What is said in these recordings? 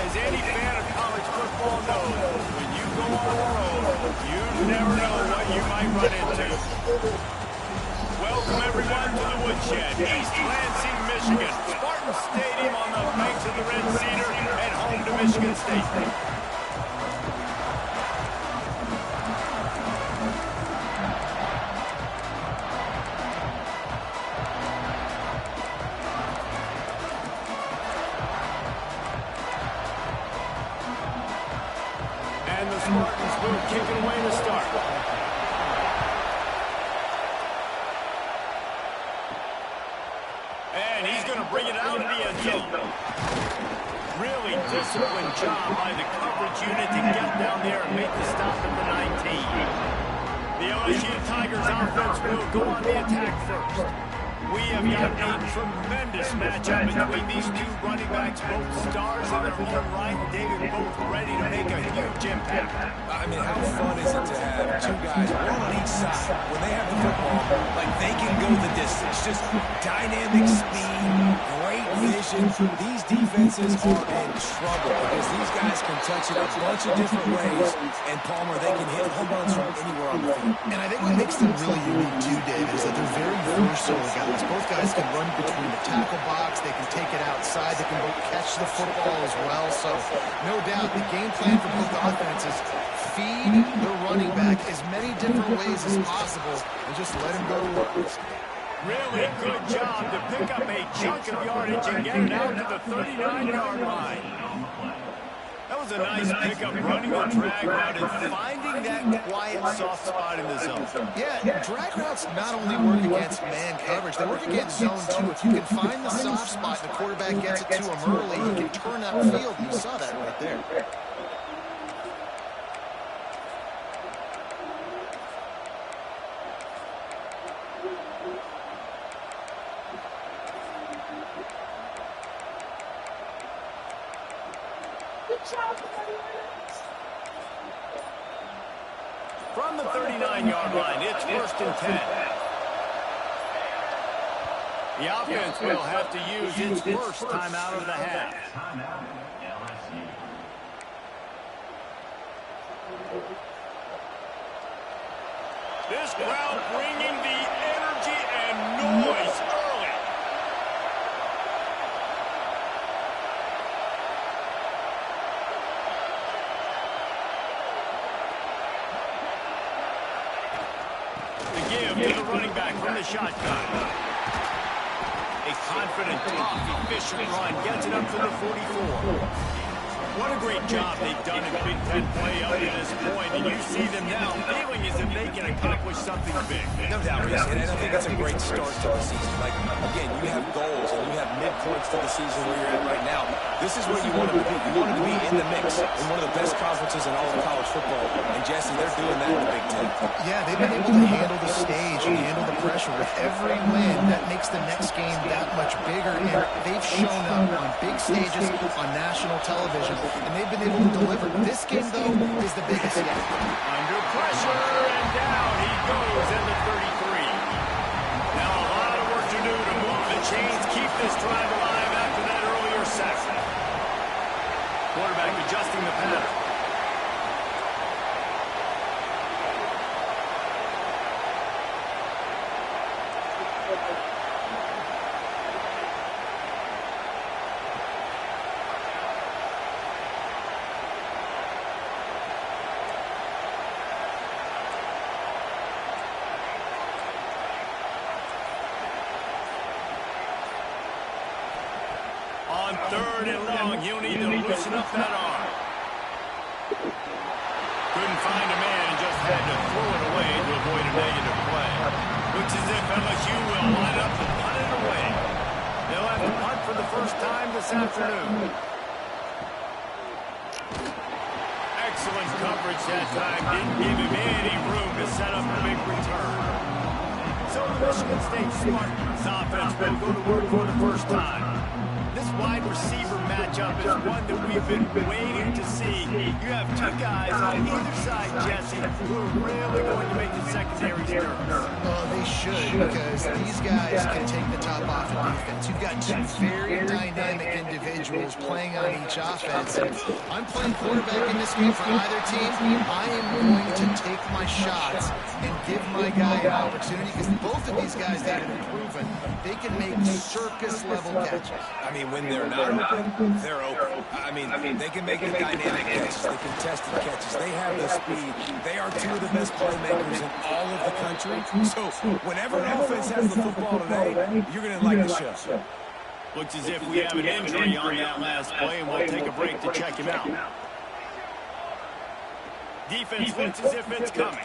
As any fan of college football knows, when you go on the road, you never know what you might run into. Welcome, everyone, to the Woodshed, East Lansing, Michigan. Spartan Stadium on the banks of the Red Cedar and home to Michigan State. And the Spartans move kicking away to start. And he's going to bring it out of the end zone. Really disciplined job by the coverage unit to get down there and make the stop at the 19. The LSU Tigers offense will go on the attack first. We have got a tremendous matchup between these two running backs, both stars in their own right, David, both ready to make a huge impact. I mean, how fun is it to have two guys, one on each side, when they have the football, like they can go the distance. Just dynamic speed, great vision. These defenses are in trouble because these guys can touch it a bunch of different ways, and Palmer, they can hit home runs from anywhere on the field. And I think what makes them really unique too, Dave, is that they're very versatile guys. Both guys can run between the tackle box, they can take it outside, they can both catch the football as well. So, no doubt, the game plan for both offenses, feed the running back as many different ways as possible and just let him go to work. Really good job to pick up a chunk of yardage and get it out to the 39-yard line. That was a nice pickup, running the drag route and finding that quiet, soft spot in the zone. Yeah, drag routes not only work against man coverage, they work against zone too. If you can find the soft spot and the quarterback gets it to him early, he can turn that field, and you saw that right there. From the 39-yard line, it's 1st and 10. The offense will have to use its first timeout of the half. This crowd bringing the energy and noise early. To the running back from the shotgun. A confident, tough, efficient run gets it up to the 44. What a great job they've done in Big Ten play up to this point, and you see them now feeling as if they can accomplish something big. No doubt, Reese, and I think it's a great start to the season. Like, again, you have goals and you have midpoints to the season where you're at right now. This is where you want them to be. You want them to be in the mix in one of the best conferences in all of college football. And, Jesse, they're doing that in the Big Ten. Yeah, they've been able to handle the stage and handle the pressure. With every win, that makes the next game that much bigger. And they've shown up on big stages on national television, and they've been able to deliver. This game, though, is the biggest yet. Under pressure, and down he goes at the 33. Now a lot of work to do to move the chains, keep this drive alive after that earlier sack. Quarterback adjusting the pattern. On 3rd and long, he'll need to loosen up that arm. Couldn't find a man and just had to throw it away to avoid a negative play. Looks as if LSU will line up to punt it away. They'll have to punt for the first time this afternoon. Excellent coverage that time. Didn't give him any room to set up a big return. so the Michigan State Spartans offense will go to work for the first time. This wide receiver matchup is one that we've been waiting to see. You have two guys on either side, Jesse, who are really going to make the secondaries nervous. Oh, they should, because these guys can take the top off of defense. You've got two very dynamic individuals playing on each offense. And I'm playing quarterback in this game for either team. I am going to take my shots and give my guy an opportunity, because both of these guys that have proven they can make circus-level catches. I mean, when they're not open, they're open. I mean, they can make the dynamic catches. They can test the catches. They have the speed. They are two of the best playmakers in all of the country. So whenever an offense has the football today, you're going to like the show. Looks as if we have an injury on that last play, and we'll take a break to check him out. Defense looks as if it's coming.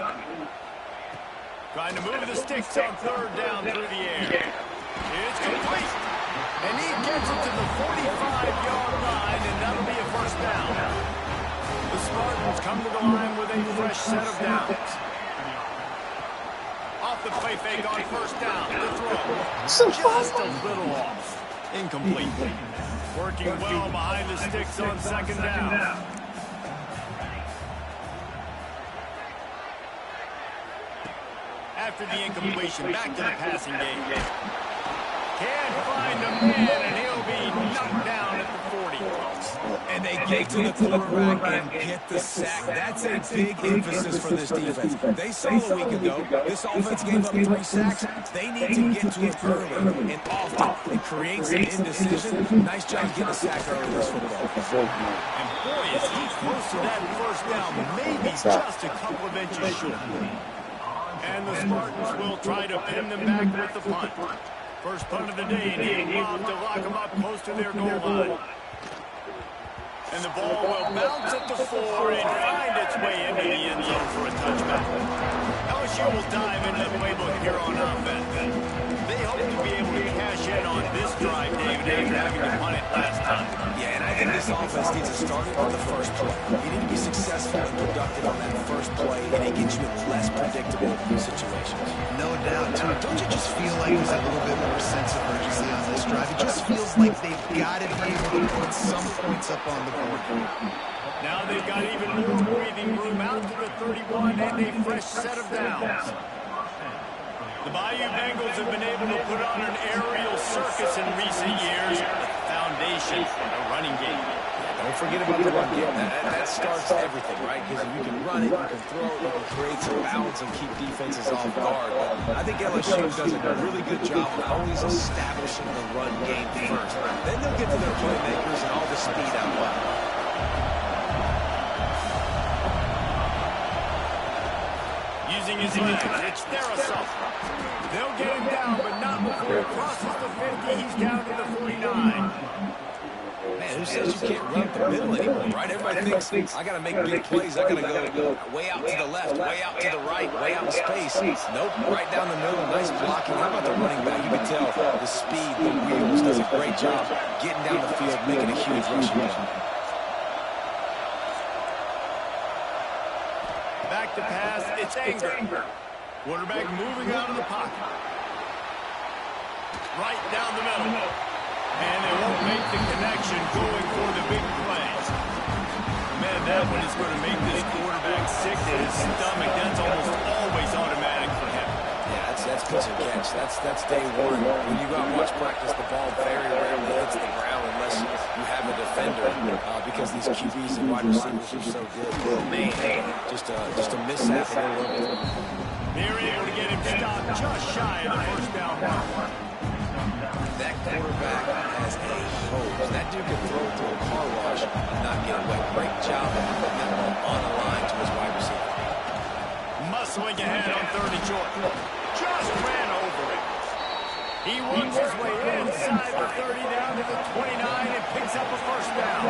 Trying to move the sticks on third down through the air. It's complete. And he gets it to the 45-yard line, and that'll be a first down. The Spartans come to the line with a fresh set of downs. Off the play fake on first down. The throw. Just a little off. Incomplete. Working well behind the sticks on second down. After the incompletion, back to the passing game. Can't find a man, and he'll be knocked down at the 40. And they get to the quarterback and get the sack. That's a big emphasis for this defense. They saw a week ago, this offense gave up 3 sacks. They need to get to it early and often and create some indecision. Nice job getting a sack early in this football. And boy, is he close to that first down, maybe just a couple of inches short. And the Spartans will try to pin them back with the punt. First punt of the day, needing Bob to lock them up close to their goal line. And the ball will bounce at the 4 and find its way into the end zone for a touchback. LSU will dive into the playbook here on offense. They hope to be able to cash in on this drive, David, after having to punt it last time. Yeah, and I think this offense needs to start it on the first play. You need to be successful and productive on that first play, and it gets you in less predictable situations. No doubt, too. Don't you just feel like there's a little bit more sense of urgency on this drive? It just feels like they've got to be able to put some points up on the board. Now they've got even more breathing room out to the 31 and a fresh set of downs. The Bayou Bengals have been able to put on an aerial circus in recent years. The foundation, a running game. Don't forget about the run game. That starts everything, right? Because if you can run it, you can throw it, you can create some balance and keep defenses off guard. But I think LSU does a really good job of always establishing the run game first. Then they'll get to their playmakers and all the speed out wide. Using his legs, it's their assault. They'll get him down, but not before he crosses the 50. He's down to the 49. Man, who says you can't run up the middle anymore, right? Everybody thinks, I got to make big plays. I got to go way out to the left, way out to the right, way out in space. Nope, right down the middle. Nice blocking. How about the running back? You can tell the speed, the wheels, does a great job getting down the field, making a huge rushing play. Back to pass, it's Anger. Quarterback moving out of the pocket. Right down the middle. And they won't make the connection going for the big plays. Man, that one is going to make this quarterback sick to his stomach. That's almost always automatic for him. Yeah, that's pitch and catch. That's day one. When you go out and watch practice, the ball very rarely hits the ground unless you have a defender, because these QBs and wide receivers are so good. Oh, man, just a mishap. They're able to get him stopped just shy of the first down mark. That quarterback has a hose. That dude can throw through a car wash and not get wet. Great job of putting that ball on the line to his wide receiver. Muscling ahead on 30 short. Just ran over it. He works his way inside the 30 down to the 29 and picks up a first down.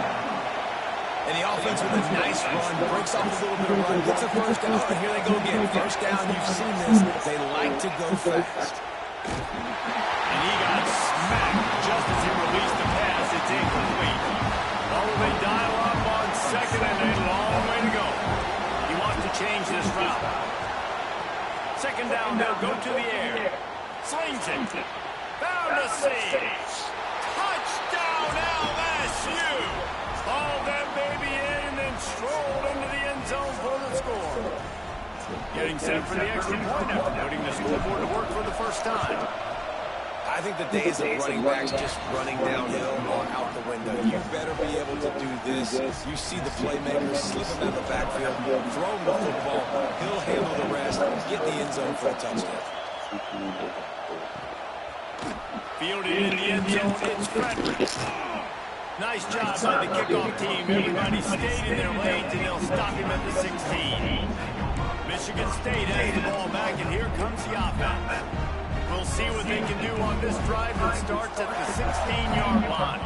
And the offense with a nice run, breaks off a little bit of run, gets a first down, and here they go again. First down, you've seen this. They like to go fast. And he got smacked just as he released the pass. It's incomplete. Oh, they dial up on second and a long way to go. He wants to change this route. Second down, they'll go to the air. set for the extra point after putting the scoreboard to work for the first time. I think the days of running backs just running downhill are out the window. You better be able to do this. You see the playmaker slip him out of the backfield, throw him the football, he'll handle the rest, get in the end zone for a touchdown. Fielded in the end zone, it's Frederick. Nice job by the kickoff team. Everybody stayed in their lanes, and they'll stop him at the 16. Michigan State has the ball back, and here comes the offense. We'll see what they can do on this drive that starts at the 16-yard line.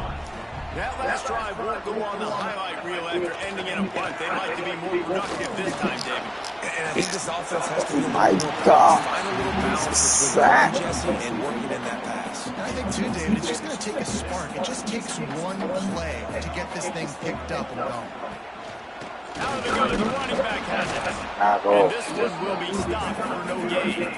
That last drive won't go on the highlight reel after ending in a punt. They'd like to be more productive this time, David. And I think this offense has to be a little more balanced. Find a little balance between Jesse and working in that pass. And I think, too, David, it's just going to take a spark. It just takes one play to get this thing picked up and going. Out of the gun, the running back has it. And this one will be stopped for no gain.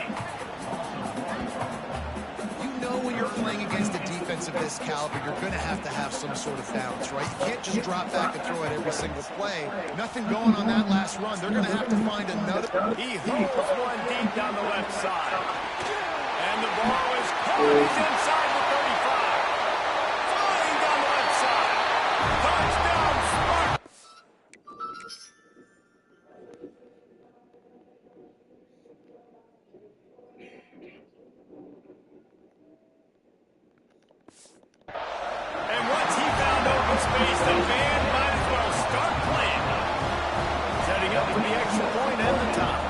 When you're playing against a defense of this caliber, you're going to have some sort of balance, right? You can't just drop back and throw it every single play. Nothing going on that last run. They're going to have to find another. He hurls one deep down the left side. And the ball is caught. He's inside the 35. Flying down the left side. Touchdown, Spartans. Space, the man might as well start playing. Setting up for the extra point and the top.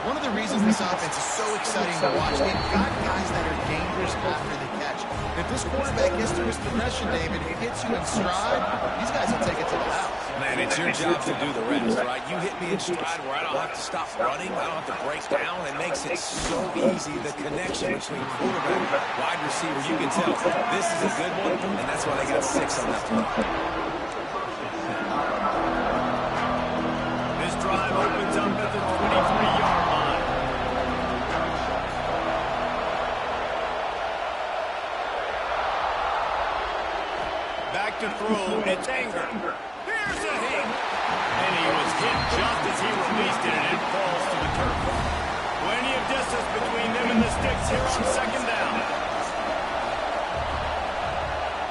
One of the reasons this offense is so exciting to watch, they've got guys that are dangerous after the catch. If this quarterback gets through his progression, David, he hits you in stride, these guys will take it to the house. Man, it's your job to do the rest, right? You hit me in stride where I don't have to stop running, I don't have to break down. It makes it so easy, the connection between quarterback and wide receiver. You can tell this is a good one, and that's why they got 6 on that play. This drive opens up at the 23-yard line. Back to throw, it's Anger. Here's a hit. And he was hit just as he released it, and it falls to the turf. Plenty of distance between them and the sticks here on second down.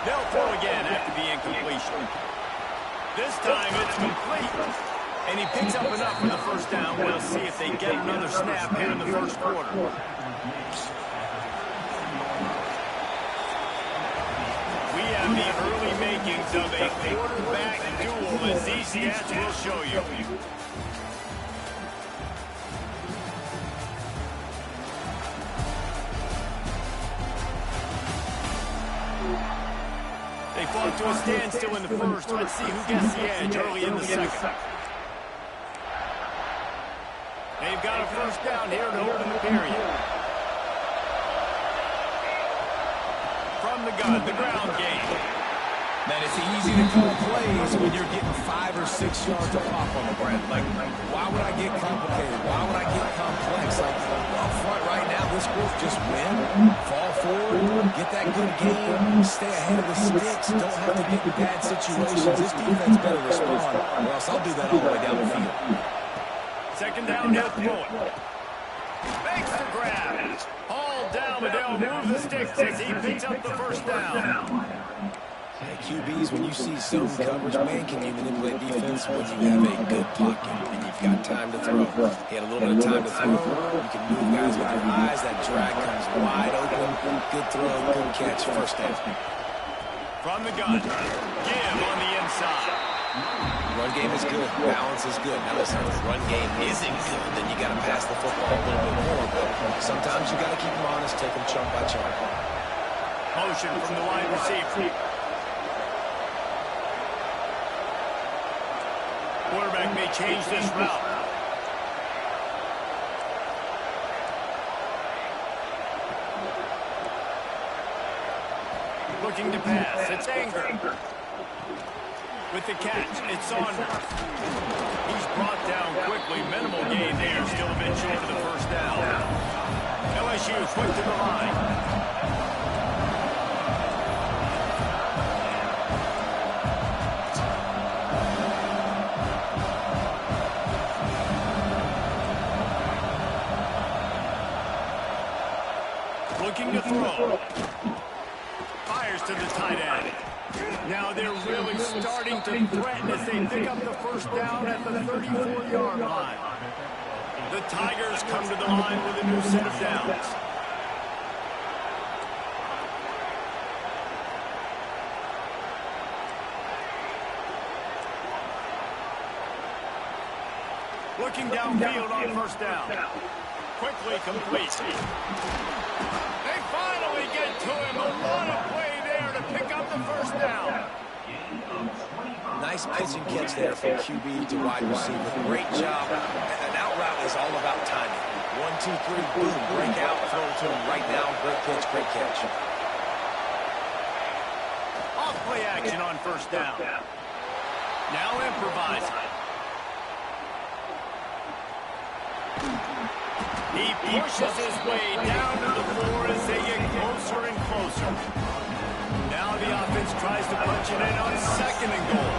They'll throw again after the incompletion. This time it's complete. And he picks up enough for the first down. We'll see if they get another snap here in the first quarter. We have the early makings of a quarterback duel, as these stats will show you. They fought to a standstill in the first. Let's see who gets the edge early in the second. They've got a first down here to open the period. From the gun, the ground game. Man, it's easy to call plays when you're getting 5 or 6 yards of pop on the ground. Like, why would I get complicated? Why would I get complex? Like, up front right now, this group just win, fall forward, get that good game, stay ahead of the sticks, don't have to get in bad situations. This defense better respond, or else I'll do that all the way down the field. Second down, they'll throw it. Makes the grab. Hauled down, but they'll move the sticks as he picks up the first down. Hey, QBs, when you see zone coverage, man, can you manipulate defense when you have a good pocket and you've got time to throw? He had a little bit of time to throw. You can move guys with your eyes. That drag comes wide open. Good throw, good catch, first down. From the gun, give on the inside. Run game is good. Balance is good. Now listen, if the run game isn't good, then you got to pass the football a little bit more. But sometimes you got to keep them honest, take them chunk by chunk. Motion from the wide receiver. Quarterback may change this route. Looking to pass. It's Anger. With the catch, it's Saunders. He's brought down quickly. Minimal gain there. Still a bit short of the first down. LSU quick to the line. the tight end. Now they're really starting to threaten as they pick up the first down at the 34-yard line. The Tigers come to the line with a new set of downs. Looking downfield on first down. Quickly complete. They finally get to him. A lot of play there to pick up the first down. Nice pitch and catch there from QB to wide receiver. Great job. An out route is all about timing. 1, 2, 3, boom, break out, throw it to him right now. Great pitch, great catch. Off play action on first down. Now improvising. He pushes his way down to the floor as they get closer and closer. Now the offense tries to punch it in on second and goal.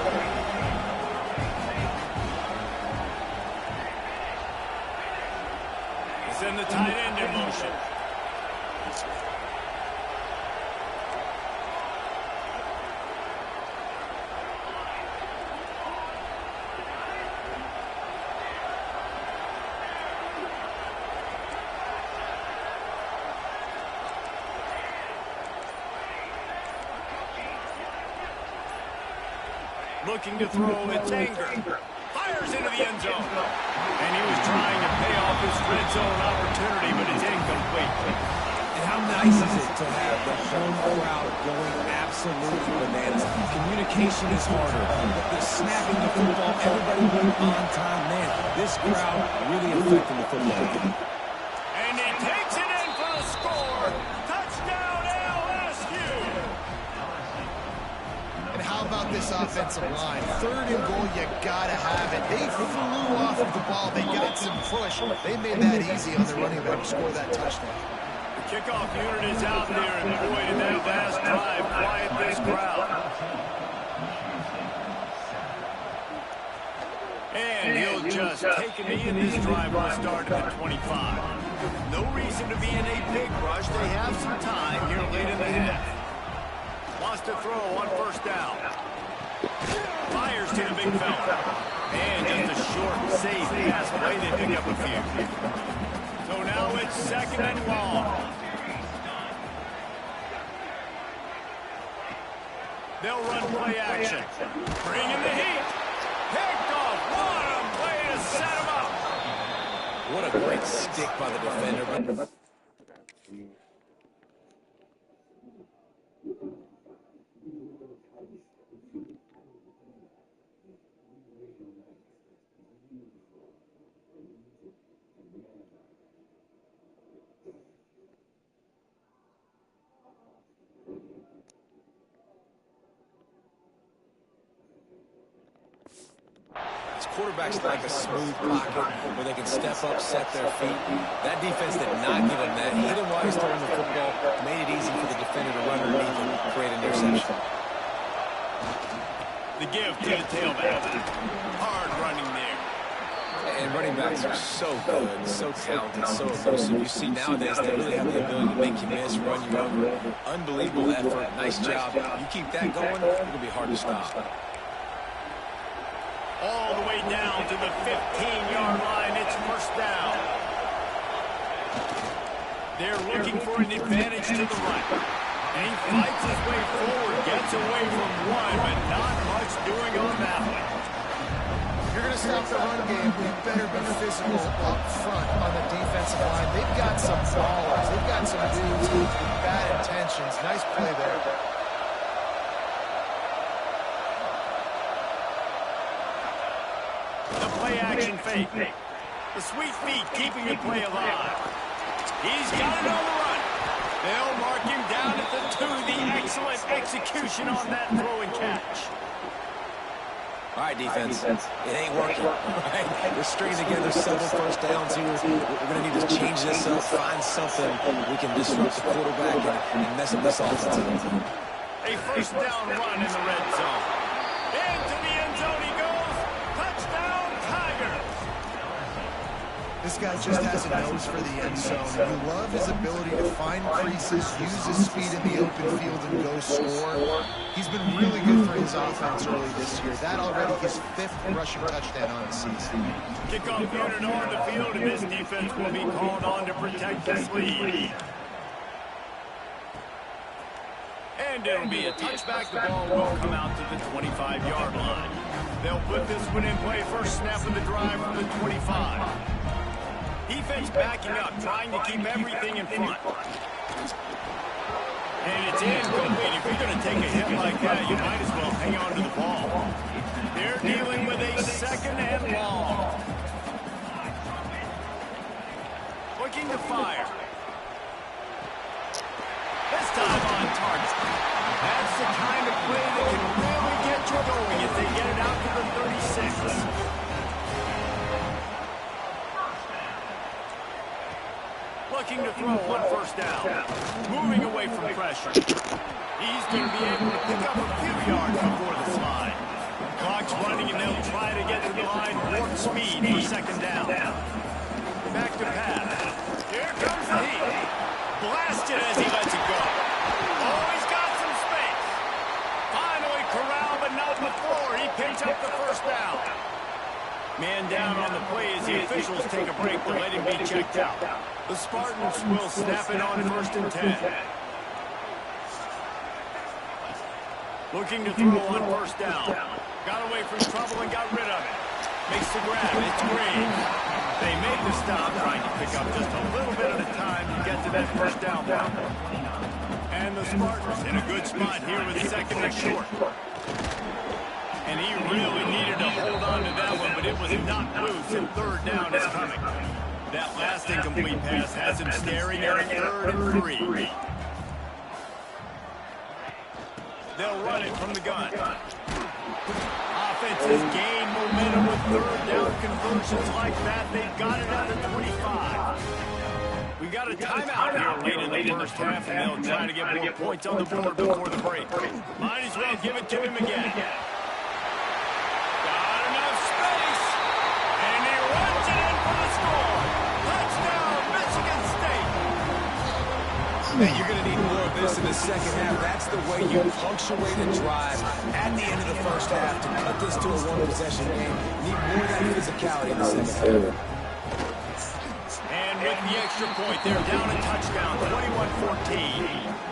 Send the tight end in motion. Looking to throw, it's Anger. Fires into the end zone. And he was trying to pay off his red zone opportunity, but it's incomplete. And how nice is it to have the home crowd going absolutely bananas? Communication is harder. The snapping the football, everybody being on time. Man, this crowd really affecting the football game. And he takes it in for the score. Touchdown, LSU. And how about this offensive line? Third and goal, you gotta have it. They flew off of the ball. They got some push. They made that easy on the running back to score that touchdown. The kickoff unit is out there, and boy, did that last drive quiet this crowd. And he'll just take a knee, and this drive will start at the 25. No reason to be in a big rush. They have some time here late in the half. Wants to throw on first down. Fires to the big fella. And just a short, safe pass play. They pick up a few. So now it's second and long. They'll run play action. Bring in the heat. Picked off. What a play to set him up. What a great stick by the defender. Quarterbacks like a smooth pocket where they can step up, set their feet. That defense did not give him that. Hit him while he's throwing the football. Made it easy for the defender to run underneath and create an interception. The give to the tailback. Hard running there. And running backs are so good, so talented, so elusive. You see nowadays they really have the ability to make you miss, run you over. Unbelievable effort. Nice job. You keep that going, it'll be hard to stop. All the way down to the 15-yard line. It's first down. They're looking for an advantage to the right. And he fights his way forward, gets away from one, but not much doing on that one. If you're going to stop the run game, you better be physical up front on the defensive line. They've got some ballers. They've got some dudes with bad intentions. Nice play there. Play-action fake. The sweet feet keeping the play alive. He's got it on the run. They'll mark him down at the 2. The excellent execution on that throw and catch. All right, defense. It ain't working. Right? We're stringing together several first downs here. We're going to need to change this up, find something we can disrupt the quarterback and mess up this offense. A first down run in the red zone. Into the end zone he goes. Touchdown, Tigers. This guy just has a nose for the end zone. You love his ability to find creases, use his speed in the open field, and go score. He's been really good for his offense early this year. That already his 5th rushing touchdown on the season. Kickoff unit on the field, and this defense will be called on to protect this lead. And it'll be a touchback. The ball will come out to the 25-yard line. They'll put this one in play. First snap of the drive from the 25. Defense backing up, trying to keep everything in front. And it's incomplete. If you're going to take a hit like that, you might as well hang on to the ball. They're dealing with a 2nd and long. Looking to fire. This time on target. That's the kind of play that can really get you going if they get it out to the 36. Looking to throw on first down. Moving away from pressure. He's going to be able to pick up a few yards before the slide. Clock's running and they'll try to get to the line. Warp speed for 2nd down. Back to pass. Here comes the heat. Blasted as he lets it go. Oh, he's got some space. Finally corralled, but not before. He picks up the first down. Man down on the play as the officials take a break to let him be checked out. The Spartans will snap it on 1st and 10. Looking to throw on first down. Got away from trouble and got rid of it. Makes the grab. It's Green. They make the stop, trying to pick up just a little bit at a time to get to that first down mark. And the Spartans in a good spot here with 2nd and short. And he really needed to hold on to that one, but it was not loose, and 3rd down is coming. That last incomplete pass has him staring at a 3rd and 3. They'll run it from the gun. Offenses gain momentum with 3rd down conversions like that. They've got it at the 25. We got a timeout here late in the first half, and they'll try to get more points on the board before the break. Might as well give it to him again. Got enough space, and he runs it in for the score. Touchdown, Michigan State. Man, you're going to need more of this in the second half. That's the way you punctuate a drive at the end of the first half to cut this to a one-possession game. Need more of that physicality in the second half. And with the extra point, they're down a touchdown, 21-14.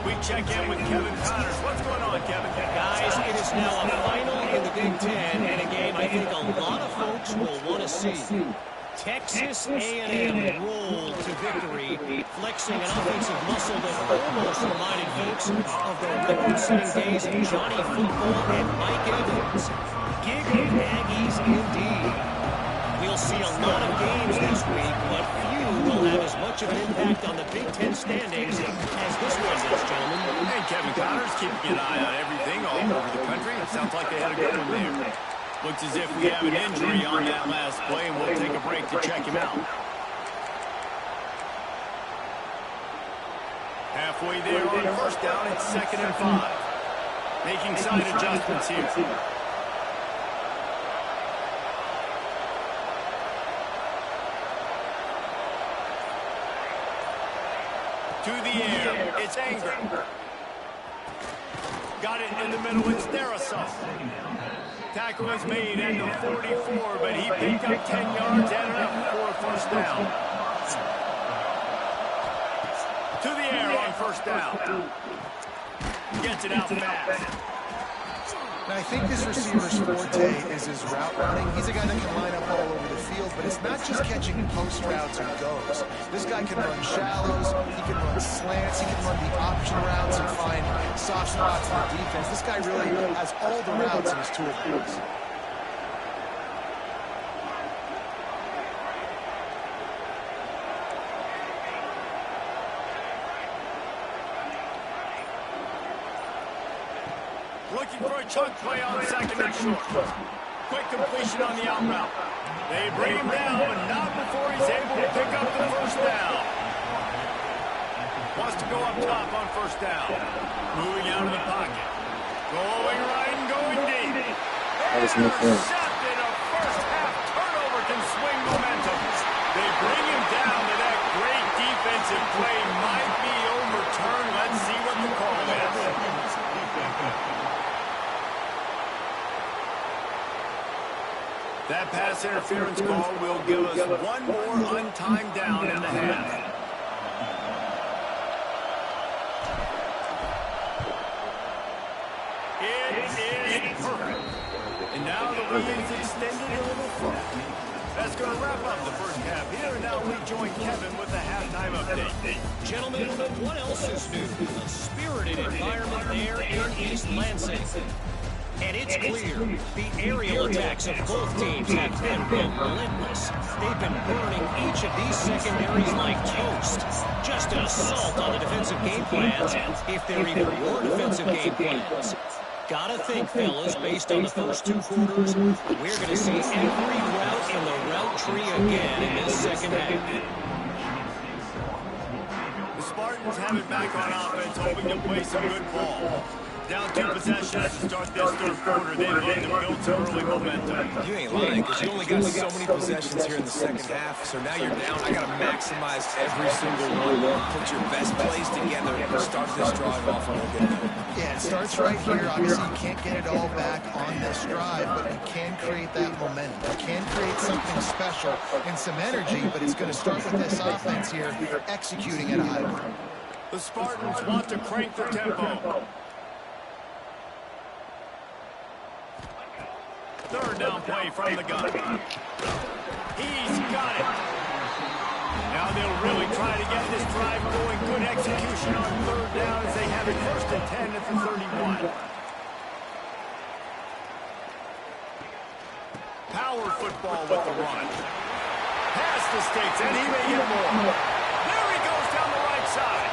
We check in with Kevin Connors. What's going on, Kevin? Guys, it is now a final in the Big Ten, and a game I think a lot of folks will want to see. Texas A&M rolled to victory, flexing an offensive muscle that almost reminded folks of the record-setting days of Johnny Football and Mike Evans. Gig Aggies indeed. We'll see a lot of games this week, but few will have as much of an impact on the Big Ten standings as this one does, gentlemen. And Kevin Connors keeping an eye on everything all over the country. It sounds like they had a good one there. Looks as if we have an injury on that last play, and we'll take a break to check him out. Halfway there on first down, it's 2nd and 5. Making side adjustments here. To the air, it's Anger. Got it in the middle, it's Darasov. Tackle is made at the 44, but he picked up 10 yards and enough for a first down. To the air on first down. Gets it out fast. And I think this receiver's forte is his route running. He's a guy that can line up all over the field, but it's not just catching post routes and goes. This guy can run shallows, he can run slants, he can run the option routes and find soft spots for the defense. This guy really has all the routes in his toolbox. Looking for a chunk play on 2nd and short. Quick completion on the out route. They bring him down, but not before he's able to pick up the first down. Wants to go up top on first down. Moving out of the pocket. Going right and going deep. Intercepted. A first half turnover can swing momentum. They defensive play might be overturned. Let's see what the call is. That pass interference call will give us one more untimed down in the half. It is perfect. And now the lead is extended a little further. That's going to wrap up the first half here. And now we join Kevin with the halftime update. Gentlemen, what else is new? A spirited environment there in East Lansing. And it's clear the aerial attacks of both teams have been relentless. They've been burning each of these secondaries like toast. Just an assault on the defensive game plans, if there even were defensive game plans. Gotta think, fellas, based on the first two quarters, we're going to see every route in the route tree again in this second half. The Spartans have it back on offense, hoping to play some good ball. Down 2 possessions to start this third quarter. They'd love to build some early momentum. You ain't lying, because you only got so many possessions here in the second half, so now you're down. I got to maximize every single one. Put your best plays together and start this drive off on a good note. Yeah, it starts right here. Obviously, you can't get it all back on this drive, but you can create that momentum. You can create something special and some energy, but it's going to start with this offense here, executing at a high level. The Spartans want to crank their tempo. Third down play from the gun. He's got it. Now they'll really try to get this drive going. Good execution on third down as they have it first and 10 at the 31. Power football with the run. Past the sticks, and he may get more. There he goes down the right side.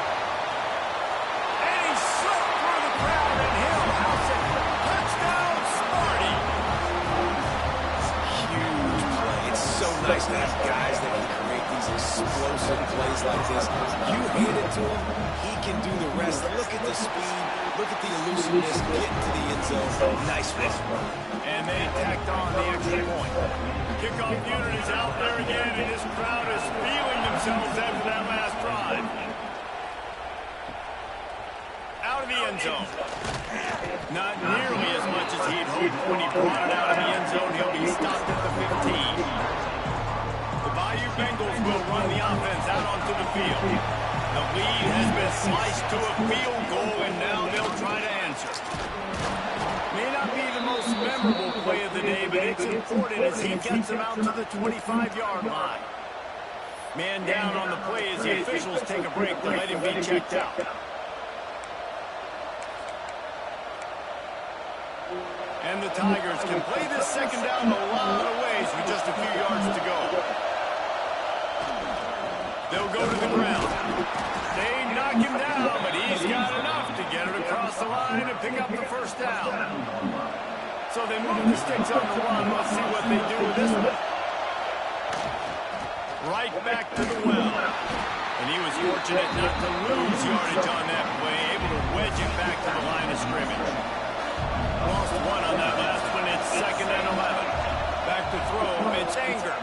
And he slipped through the crowd, and he'll house it. Touchdown, Sparty. Huge play. It's so nice to have guys that can create these explosive plays like this. You hand it to him, he can do the rest. Look at the speed. Look at the elusiveness. Get into the end zone. Nice run. And they tacked on the extra point. Kickoff unit is out there again, and this crowd is feeling themselves after that last drive. Out of the end zone. Not nearly as much as he'd hoped when he brought it out of the end zone. He'll be stopped at the 15. The Bayou Bengals will run the offense out onto the field. The lead has been sliced to a field goal, and now they'll try to answer. May not be the most memorable play of the day, but it's important as he gets them out to the 25-yard line. Man down on the play as the officials take a break to let him be checked out. And the Tigers can play this second down a lot of ways with just a few yards to go. They'll go to the ground. They knock him down, but he's got enough to get it across the line and pick up the first down. So they move the sticks on the run. Let's see what they do with this one. Right back to the well. And he was fortunate not to lose yardage on that play, able to wedge it back to the line of scrimmage. Lost one on that last one. It's 2nd and 11. Back to throw. It's Anger.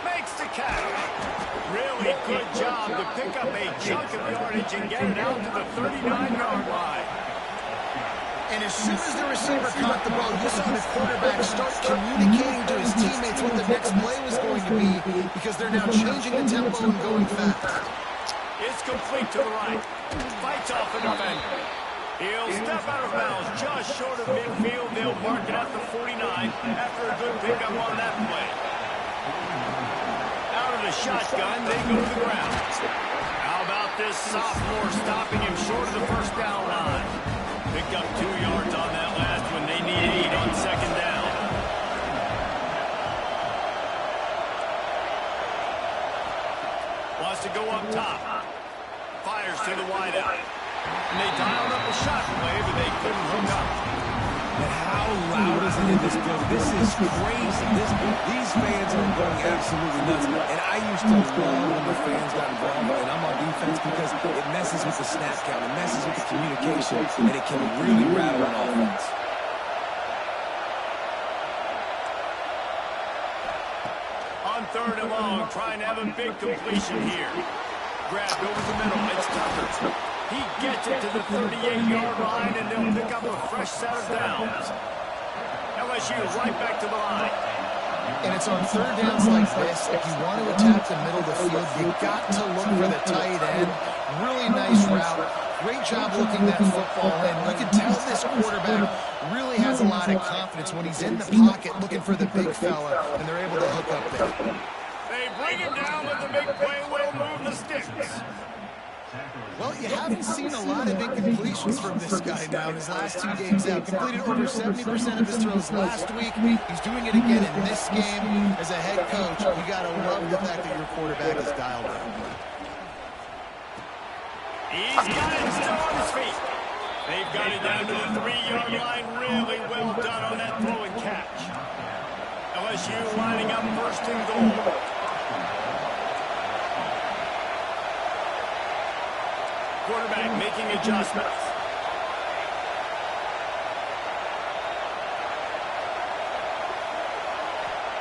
Makes the catch. Really good job to pick up a chunk of yardage and get it out to the 39-yard line. And as soon as the receiver caught the ball, you saw the quarterback start communicating to his teammates what the next play was going to be because they're now changing the tempo and going fast. It's complete to the right. Fights off a defender. He'll step out of bounds just short of midfield. They'll mark it at the 49 after a good pickup on that play. Out of the shotgun, they go to the ground. How about this sophomore stopping him short of the first down line? Picked up 2 yards on that last one. They need 8 on 2nd down. Wants to go up top. Fires to the wideout. And they dialed up a shot play, but they couldn't hook up. And how loud is it in this building? This is crazy. These fans are going absolutely nuts. And I used to love when the fans got involved, and I'm on defense because it messes with the snap count, it messes with the communication, and it can really rattle an offense. On 3rd and long, trying to have a big completion here. Grabbed over the middle. It's Tucker. He gets it to the 38-yard line, and they'll pick up a fresh set of downs. LSU right back to the line. And it's on third downs like this. If you want to attack the middle of the field, you've got to look for the tight end. Really nice route. Great job looking that football in. You can tell this quarterback really has a lot of confidence when he's in the pocket looking for the big fella, and they're able to hook up there. They bring him down with the big play. Will move the sticks. Well, you haven't seen a lot of incompletions from this guy now in his last 2 games out. Completed over 70% of his throws last week. He's doing it again in this game. As a head coach, you got to love the fact that your quarterback is dialed up. He's got it still on his feet. They've got it down to the 3-yard line. Really well done on that throw and catch. LSU lining up first and goal. Quarterback making adjustments.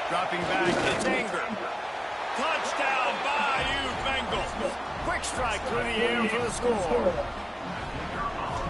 Dropping back, it's Anger. Touchdown, Bayou Bengals. Quick strike through the air for the score.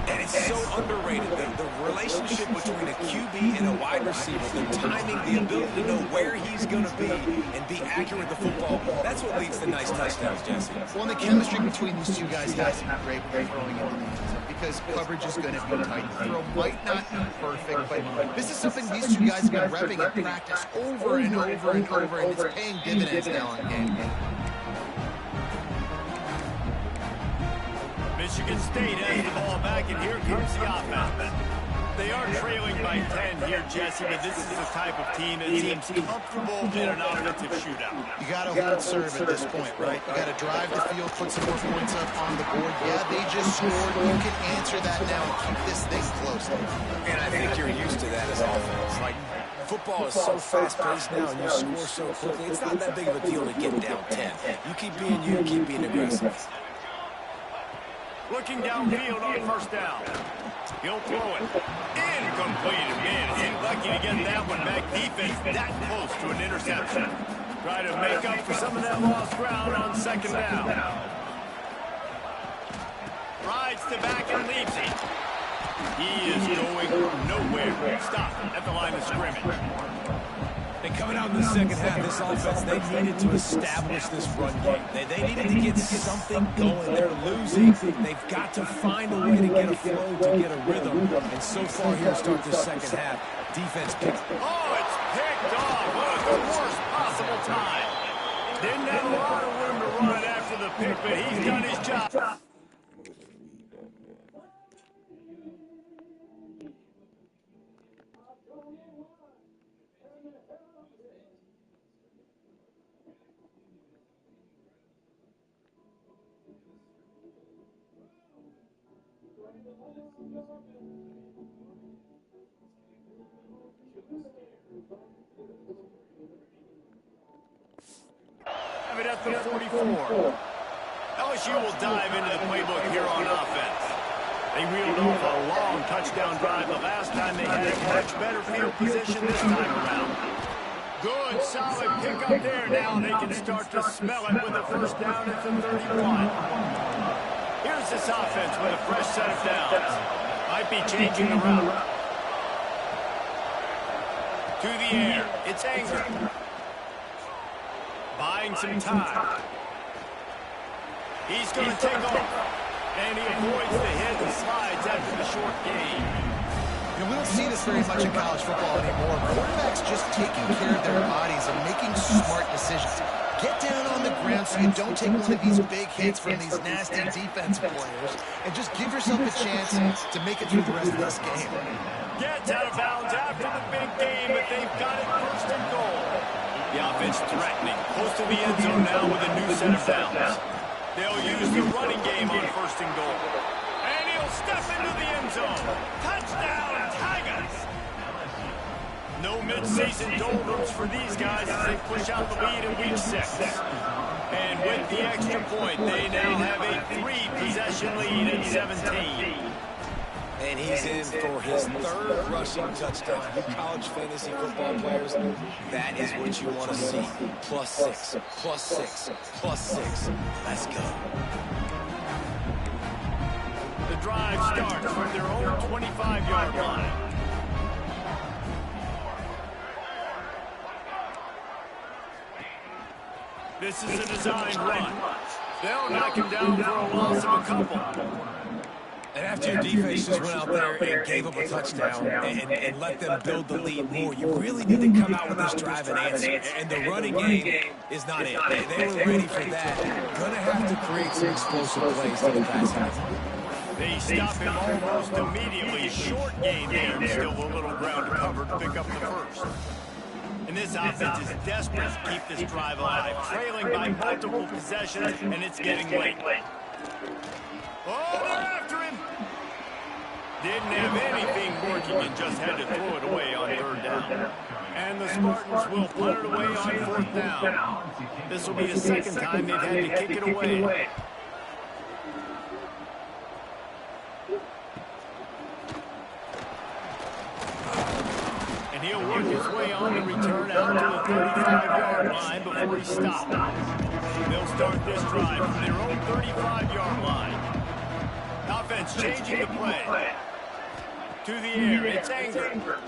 And it's so underrated, the relationship between a QB and a wide receiver, the timing, the ability to know where he's going to be and be accurate with the football, that's what leads to nice touchdowns, Jesse. Well, and the chemistry between these two guys has to be great when they're throwing into the end zone because coverage is going to be tight. The throw might not be perfect, but this is something these two guys have been repping in practice over and over and over, and it's paying dividends now in game. Michigan State has the ball back, and here comes the offense. They are trailing by 10 here, Jesse, but this is the type of team that seems comfortable in an offensive shootout. You got to hold serve at this point, right? You got to drive the field, put some more points up on the board. Yeah, they just scored. You can answer that now and keep this thing close. And I think you're used to that as offense. Like, football is so fast-paced now, and you score so quickly. It's not that big of a deal to get down 10. You keep being aggressive. Looking downfield on first down. He'll throw it. Incomplete. Man, he's lucky to get that one back. Defense that close to an interception. Try to make up for some of that lost ground on second down. Rides the back and leaves it. He is going nowhere. Stop at the line of scrimmage. And coming out in the second half, this offense, they needed to establish this run game. They needed to get something going. They're losing. They've got to find a way to get a flow, to get a rhythm. And so far here to start this second half, defense picked. Oh, it's picked off. What at the worst possible time. Didn't have a lot of room to run after the pick, but he's done his job. Have it at the 44. LSU will dive into the playbook here on offense. They reeled off a long touchdown drive the last time they had much better field position this time around. Good, solid pickup there. Now they can start to smell it with a first down at the 31. Here's this offense with a fresh set of downs. Might be changing the route. To the air. It's Anger. Buying some time. He's going to take off. And he avoids the hit and slides after the short gain. You know, we don't see this very much in college football anymore. Quarterbacks just taking care of their bodies and making smart decisions. Get down on the ground so you don't take one of these big hits from these nasty defensive players and just give yourself a chance to make it through the rest of this game. Gets out of bounds after the big game, but they've got it first and goal. The offense threatening, close to the end zone now with a new set of downs. They'll use the running game on first and goal. And he'll step into the end zone. Touchdown, Tigers! No mid-season doldrums for these guys as they push out the lead in week 6. And with the extra point, they now have a 3-possession lead at 17. And he's in for his third rushing touchdown. You college fantasy football players, that is what you want to see. +6, +6, +6. Let's go. The drive starts from their own 25-yard line. This is a designed run. They'll knock him down for a loss of a couple. And after your defense just went out there and gave up a touchdown and let them build the lead more, you really need to come out with this drive and answer. And the running game is not it. They were ready for that. Going to have to create some explosive plays to the pass game. They stop him almost immediately. Short gain there, and still a little ground to cover to pick up the first. And this offense is desperate to keep this drive alive, trailing by multiple possessions, and it's getting late. Oh, they're after him. Didn't have anything working and just had to throw it away on third down. And the Spartans will punt it away on fourth down. This will be the second time they've had to kick it away. And he'll work his way on the return out to the 35-yard line before he stops. They'll start this drive from their own 35-yard line. Offense changing the play. To the air, it's Anger.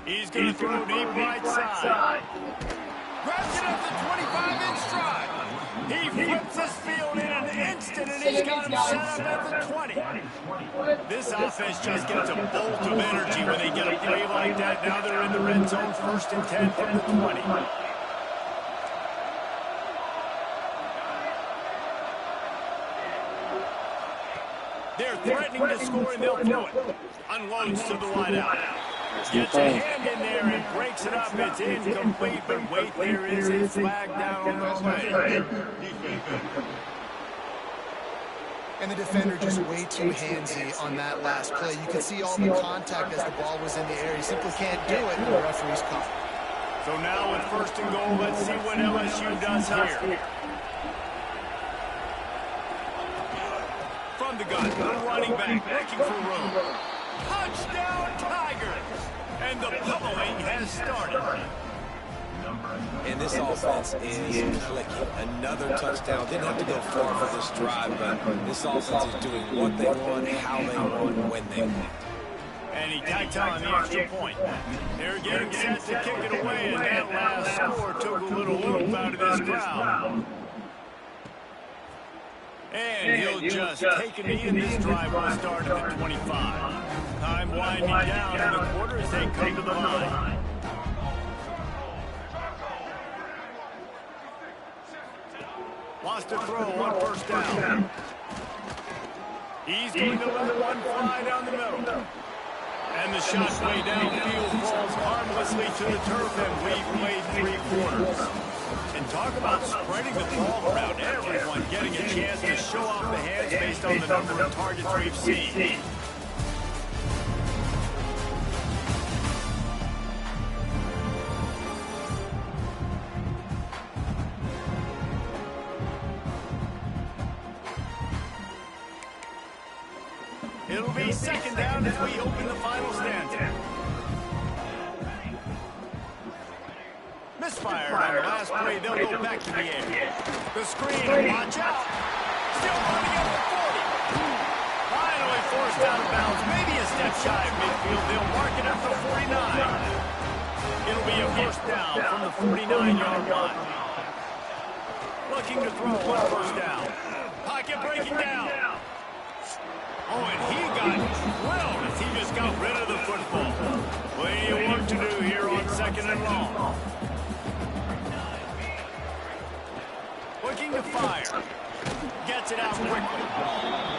He's going to throw deep right side. Grabs it up the 25 in stride. He flips this field in an instant, and he's got him set up at the 20. This offense just gets a bolt of energy when they get a play like that. Now they're in the red zone, 1st and 10 from the 20. They're threatening to score, and they'll throw it. Unloads to the wideout. Gets a hand in there and breaks it up. It's incomplete, but wait, there is a flag down on the play. And the defender just way too handsy on that last play. You could see all the contact as the ball was in the air. He simply can't do it, and the referee's caught. So now with 1st and goal, let's see what LSU does here. From the gun, the running back looking for room. Touchdown Tigers! And the pummeling has started. And this offense is clicking. Another touchdown. Didn't have to go far for this drive, but this offense is doing what they want, how they want, when they want. And he tacked on the extra point. They're getting set to kick it away, and that last score took a little oomph out of this crowd. And he'll just take a knee, and this drive will start at the 25. Time winding down in the quarter as they come to the line. Lost a throw on 1st down. He's going to let one fly down the middle. And the shot way downfield falls harmlessly to the turf, and we've played 3 quarters. And talk about spreading the ball around, everyone getting a chance to show off the hands based on the number of targets we've seen. It'll be 2nd down as we open the final stanza. Misfired on the last play. They'll go back to the air. The screen, watch out. Still running at the 40. Finally forced out of bounds. Maybe a step shy of midfield. They'll mark it up to 49. It'll be a 1st down from the 49-yard line. Looking to throw on 1st down. Pocket breaking down. Oh, and he got drilled as he just got rid of the football. Plenty of work to do here on 2nd and long. Looking to fire. Gets it out quickly.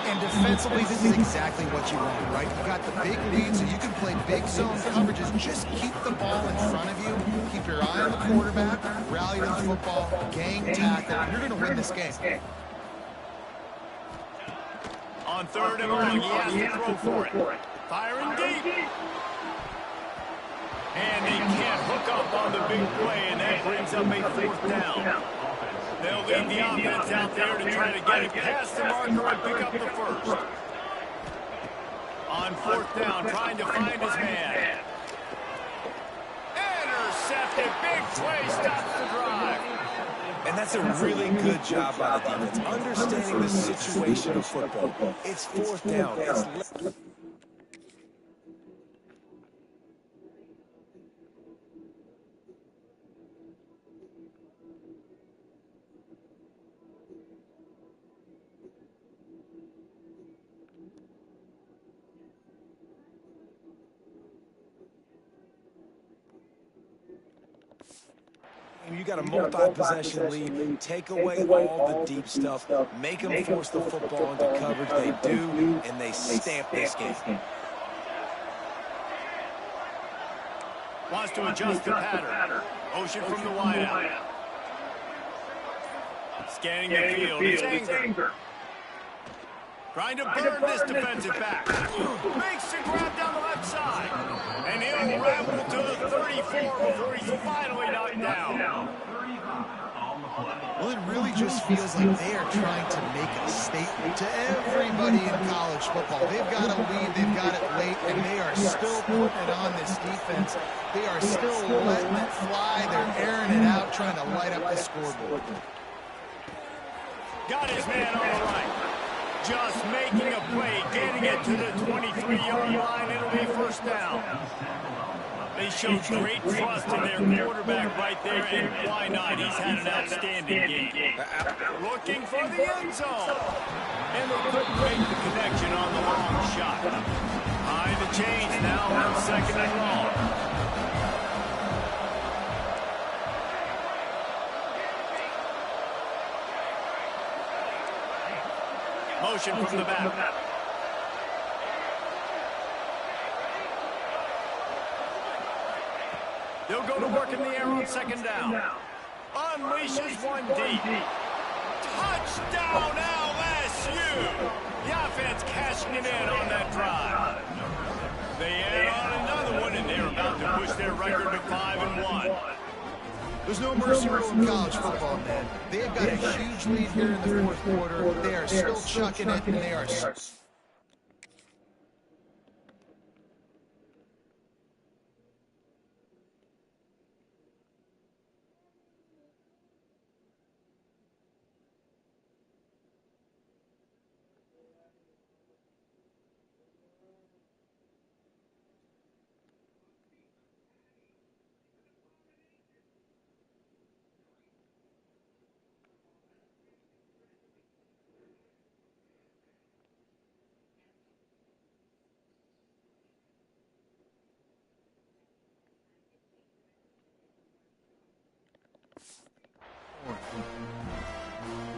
And defensively, this is exactly what you want, right? You got the big lead, so you can play big zone coverages. Just keep the ball in front of you. Keep your eye on the quarterback. Rally to the football. Gang tackle. You're going to win this game. On 3rd and long, he has to throw for it. Firing deep. And they can't hook up on the big play, and that brings up a 4th down. They'll lead the offense out there to try to get it past the marker and pick up the first. On fourth down, trying to find his man. Intercepted. Big play. Stops the drive. And that's a really good job by the defense, understanding the situation of football. It's fourth down. You got a multi-possession lead. Take away all the deep stuff. Make them force the football into coverage. They do, and they stamp this game. Wants to adjust the pattern. Motion from the wideout. Scanning the field. It's Anger. Trying to burn this defensive back. Makes the grab down the left side. And he'll ramble to the 34 before he's finally knocked down. Well, it really just feels like they are trying to make a statement to everybody in college football. They've got a lead, they've got it late, and they are still putting it on this defense. They are still letting it fly. They're airing it out, trying to light up the scoreboard. Got his man on the right. Just making a play, getting it to the 23-yard line. It'll be first down. They showed great trust in their quarterback right there, and why not? He's had an outstanding game. Looking for the end zone. And they couldn't make the connection on the long shot. High the chains now on second and long. Motion from the back. They'll go to work in the air on second down. Unleashes one deep. Touchdown LSU! The offense cashing it in on that drive. They add on another one, and they're about to push their record to 5-1. There's no mercy rule in college football, man. They've got a huge lead here in the fourth quarter. They are still chucking it, and they are...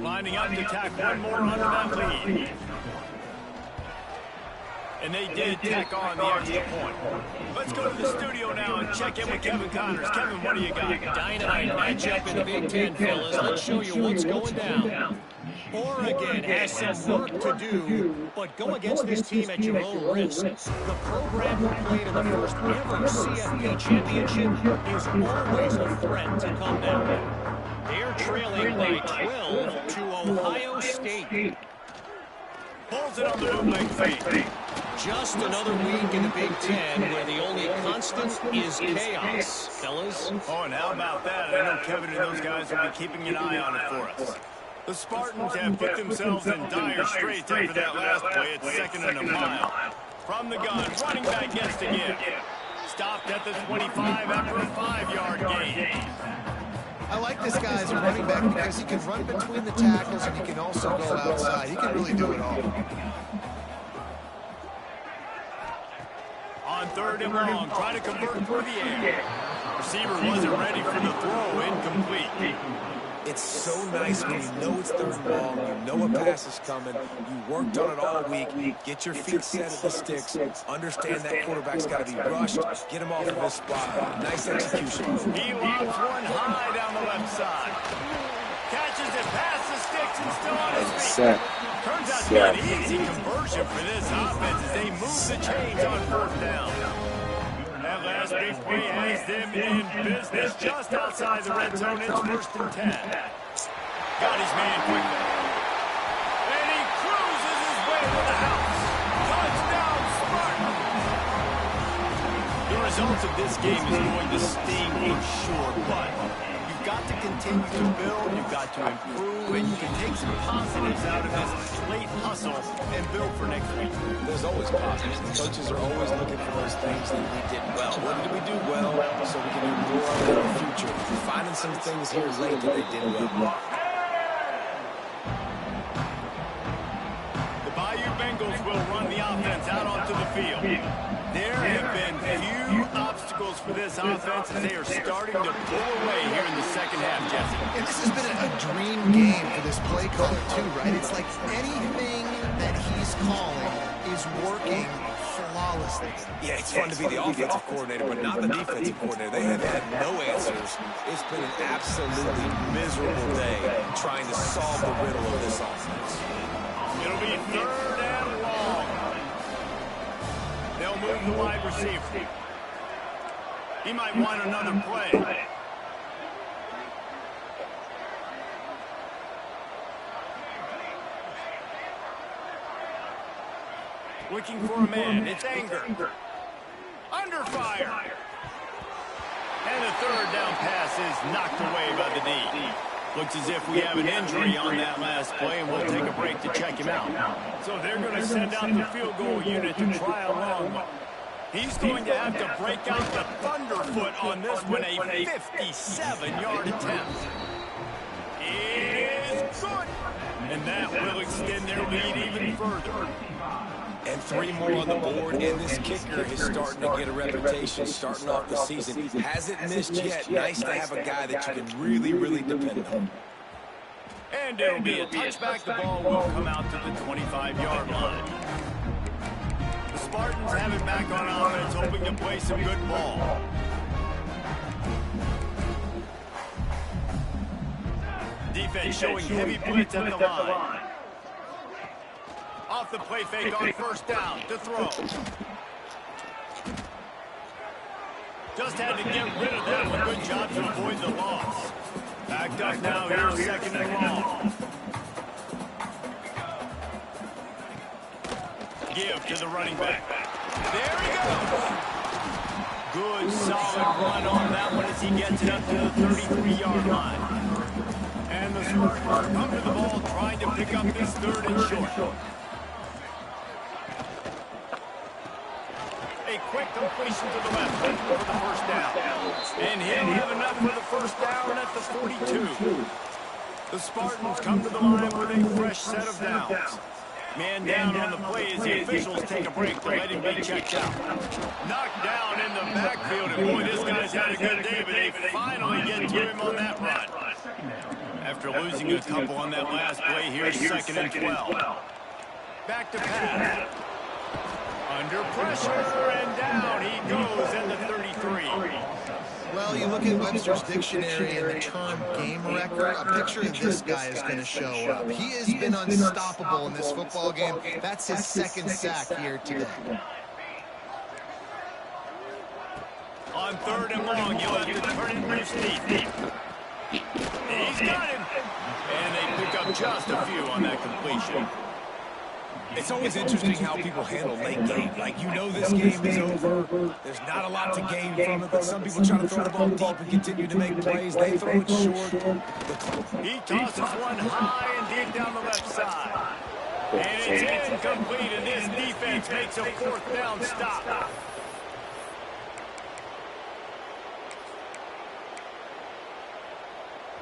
Lining up to tack one more under that lead. And they did tack on the extra point. Let's go to the studio now and check in with Kevin Connors. Kevin, what do you got? Dynamite matchup in the Big Ten, fellas. Let's show you what's going down. Oregon has some work to do, but go against this team at your own risk. The program who played in the first ever CFP championship is always a threat to come down. They're trailing by 12 to Ohio State. Pulls it on the bootleg fake. Just another week in the Big Ten where the only constant is chaos, fellas. Oh, and how about that? I know Kevin and those guys will be keeping an eye on it for us. The Spartans have put themselves in dire straits after that last play at second and a mile. From the gun, running back gets to give. Stopped at the 25 after a 5-yard gain. I like this guy as a running back because he can run between the tackles and he can also go outside. He can really do it all. On third and long, trying to convert through the air. Receiver wasn't ready for the throw, incomplete. It's so nice when you know it's third and long, you know a pass is coming, you worked on it all week, get your feet set at the sticks, understand that quarterback's got to be rushed, get him off of his spot. Nice execution. He lobs one high down the left side. Catches it past the sticks and still on his feet. Turns out to be an easy conversion for this offense as they move the chains on fourth down. That last big play has them in business just outside the red zone. It's first and 10. Got his man quickly. And he cruises his way to the house. Touchdown, Spartans! results of this game is going to sting for sure, but you've got to continue to build, you've got to improve, and you can take some positives out of this late hustle and build for next week. There's always positives. The coaches are always looking for those things that we did well. What did we do well so we can do more of it in the future? Finding some things here late that they did well. The Bayou Bengals will run the offense out onto the field. There have been few obstacles for this offense as they are starting to pull away here in the second half, Jesse. And this has been a dream game for this play caller, too, right? It's like anything that he's calling is working flawlessly. Yeah, it's fun to be the offensive coordinator, but not the defensive coordinator. They have had no answers. It's been an absolutely miserable day trying to solve the riddle of this offense. It'll be third and long. They'll move the wide receiver. He might want another play. Looking for a man. It's Anger. Under fire. And the third down pass is knocked away by the D. Looks as if we have an injury on that last play, and we'll take a break to check him out. So they're going to send out the field goal unit to try a long one. He's going to have to break out the thunderfoot on this one, a 57-yard attempt. It is good. And that will extend their lead even further. And 3 more on the board, and this kicker is starting to get a reputation starting off the season. Hasn't missed yet. Nice to have a guy that you can really, really depend on. And it'll be a touchback. The ball will come out to the 25-yard line. The Spartans have it back on offense, hoping to play some good ball. Defense showing heavy blitz at the line. Off the play fake on first down to throw. Just had to get rid of that one. Good job to avoid the loss. Backed up now, here's second and long. Give to the running back. There he goes. Good solid run on that one as he gets it up to the 33-yard line. And the Spartans come to the ball trying to pick up this third and short. A quick completion to the left for the first down. And he'll have enough for the first down at the 42. The Spartans come to the line with a fresh set of downs. Man down on the play as the officials take a break to let him be checked out. Knocked down in the backfield, and boy, this guy's had a good day, but they finally get to him on that run. After losing a couple on that last play, here's second and 12. Back to pass. Under pressure, and down he goes at the 33. Well, you look at Webster's dictionary and the term game wrecker, a picture of this guy is going to show up. He has been unstoppable in this football game. That's his second sack here today. On third and long, you'll have to turn it loose deep. He's got him. And they pick up just a few on that completion. It's always interesting how people handle late game. Like, you know this game is over. There's not a lot to gain from it, but some people try to throw the ball deep and continue to make plays. They throw it short. He tosses one high and deep down the left side. And it's incomplete, and this defense makes a fourth down stop.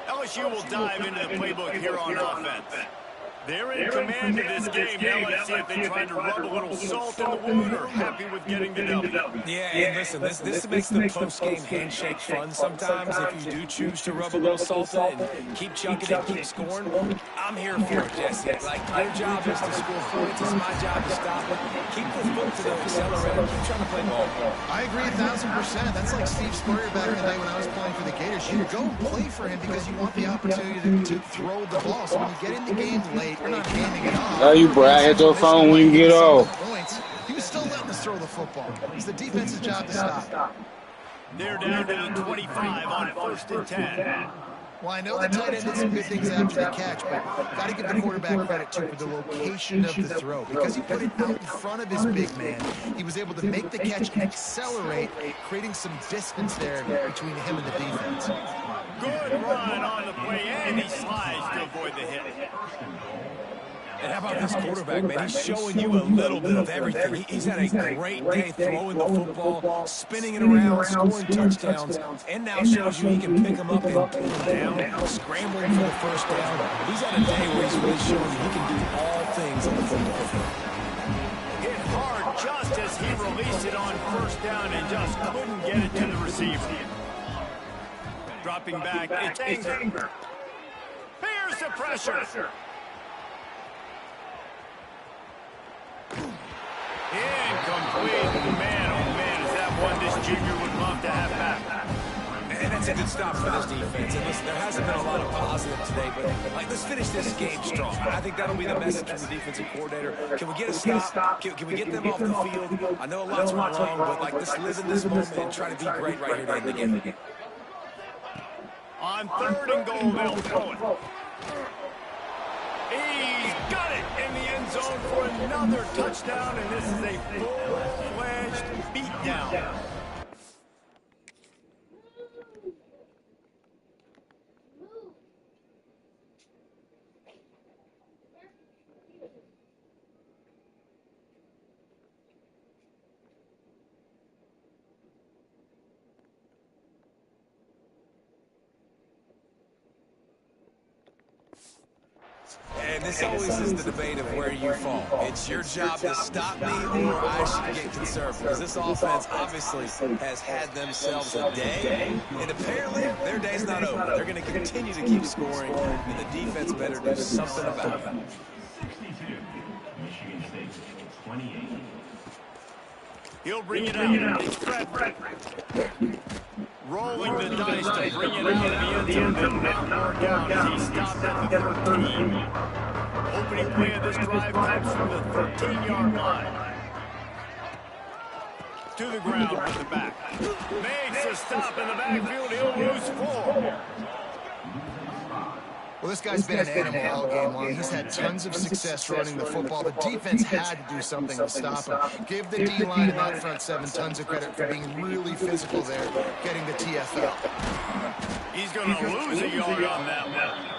LSU will dive into the playbook here on offense. They're in command of this game. Now let's see if they try to rub a little salt in the wound or happy with getting the W. Yeah, and listen, this makes the post-game handshake fun sometimes if you do choose to rub a little salt in it and keep chucking and keep scoring. I'm here for it, Jesse. Like, your job is to score points. It's my job to stop it. Keep the foot to the accelerator. Keep trying to play ball. I agree 1,000%. That's like Steve Spurrier back in the day when I was playing for the Gators. You go play for him because you want the opportunity to throw the ball. So when you get in the game late, you're not handing it off. Now you brag at your phone when you get off. Points. He was still letting us throw the football. It's the defense's job to stop. They're down to the 25 on first and 10. Well, I know the tight end did some good things after the catch, but got to give the quarterback credit, too, for the location of the throw. Because he put it out in front of his big man, he was able to make the catch and accelerate, creating some distance there between him and the defense. Good run on the play, and he slides to avoid the hit. And how about this quarterback, man? He's showing you a little bit of everything. He's had a great day throwing the football, spinning it around, scoring touchdowns, and now shows you he can pick them up and put them down, scrambling for the first down. He's had a day where he's really showing you he can do all things on the football field. Hit hard just as he released it on first down and just couldn't get it to the receiver. Dropping back, it's Anger. Here's the pressure. Incomplete. Man, oh man, is that one this junior would love to have back. And that's a good stop for this defense. And listen, there hasn't been a lot of positive today, but let's finish this game strong. I think that'll be the message from the defensive coordinator. Can we get a stop? Can we get them off the field? I know a lot's went wrong, but let's live in this moment and try to be great right here to end the game. On 3rd and goal, they'll throw it. He's got it in the end zone for another touchdown, and this is a full-fledged beatdown. And this always is the debate of where you fall. It's your job to stop me, or I should get concerned. Because this offense obviously has had themselves a day, and apparently their day's not over. They're going to continue to keep scoring, and the defense better do something about it. He'll bring it out. It's Fred. Rolling the dice to bring it out of the end zone. Did not work out as he stopped at the 13. Opening play of this drive comes from the 13-yard line. To the ground with the back. Makes a stop in the backfield. He'll lose 4. Well, this guy's been an animal all game long. He's had tons of success running the football. The defense had to do something to stop him. Give the D-line and that front 7 tons of credit for being really physical there, getting the TFL. He's going to lose a yard on that one.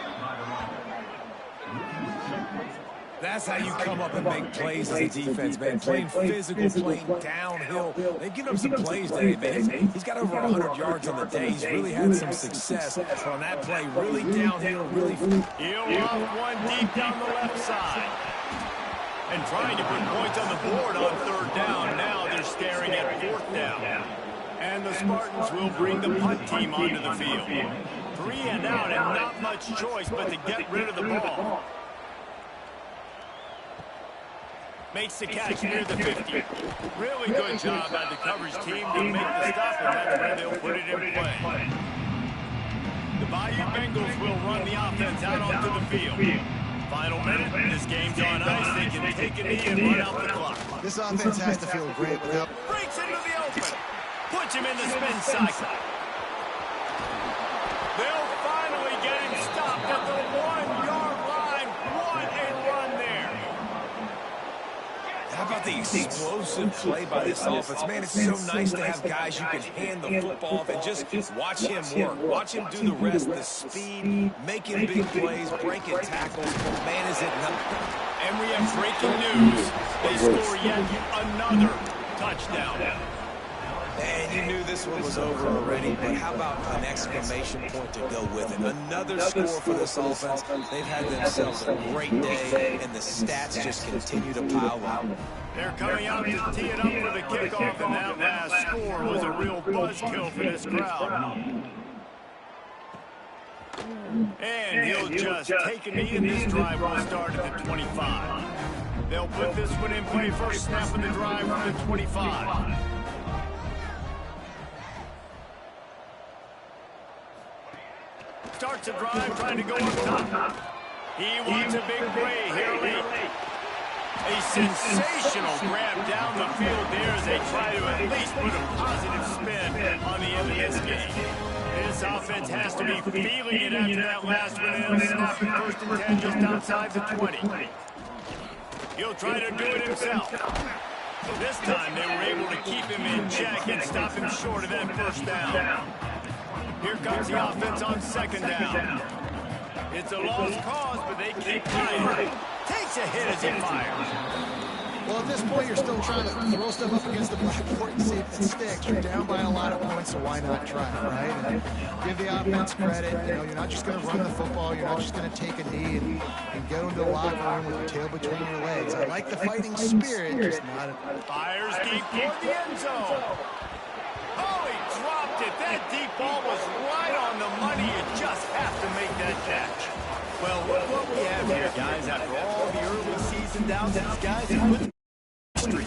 That's how you come up and make plays as a defense, man. Playing physical, playing downhill. They've given him some plays today, man. He's got over 100 yards on the day. He's really had some success on that play. Really downhill, really. He'll off one deep down the left side. And trying to put points on the board on 3rd down. Now they're staring at 4th down. And the Spartans will bring the punt team onto the field. 3 and out and not much choice but to get rid of the ball. Makes the catch near the 50. Really good job by the coverage team to make the stop, and that's where they'll put it in play. The Bayou Bengals will run the offense out onto the field. Final minute, this game's on ice. They can take a knee and run out the clock. This offense has to feel great without... Breaks into the open. Puts him in the spin cycle. They'll finally get him stopped at the 1-yard line. What a run there. How about the explosive play by this offense? Man, it's so nice to have guys you can hand the football off and just watch him work. Watch him do the rest. The speed, making big plays, breaking tackles. Man, is it not? And we have breaking news. They score yet another touchdown. And you knew this one was over already, but how about an exclamation point to go with it? Another score for this offense. They've had themselves a great day, and the stats just continue to pile on. They're coming out to tee it up for the kickoff, and that last score was a real buzzkill for this crowd. And he'll just take a knee, and this drive will start at the 25. They'll put this one in play first snap of the drive from the 25. Starts a drive, trying to go up top. He wants a big play here late. A sensational grab down the field there as they try to at least put a positive spin on the end of this game. This offense has to be feeling it after that last one. They'll stop it 1st and 10 just outside the 20. He'll try to do it himself. This time they were able to keep him in check and stop him short of that 1st down. Here comes the offense on 2nd down. It's a lost cause, but they keep fighting. Takes a hit as he fires. Well, at this point, you're still trying to throw stuff up against the blackboard and see if it sticks. You're down by a lot of points, so why not try, right? And give the offense credit. You know, you're not just going to run the football. You're not just going to take a knee and go into the locker room with your tail between your legs. I like the fighting spirit, just not... Fires deep toward the end zone. Oh, he dropped it. That deep ball was right on the money. You just have to make that catch. Well, look what we have here, guys. After all the early season doubts, these guys have put